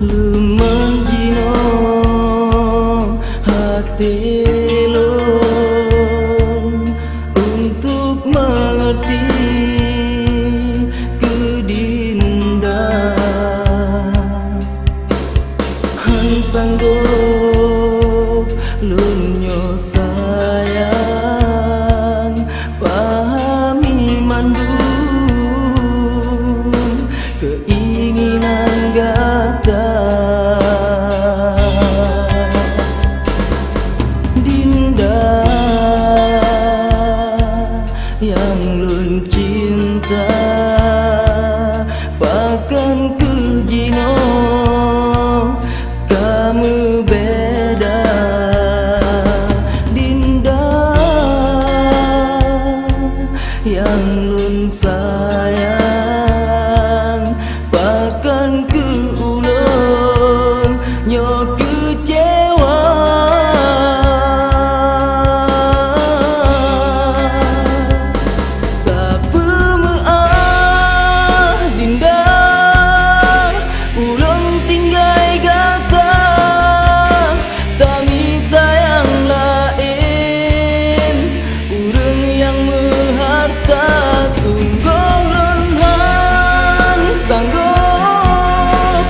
Lumenjino hati lon untuk mengerti kedinda han sanggup lunyo sayang pahami mandung keinginan gata Dinda yang lun cinta bahkan kejino kamu beda Dinda yang lun sayang bahkan ke ulun nyo kecewa tak pemeah Dinda ulun tinggai gata tak minta yang lain urang yang meharta sungguh lun han sanggup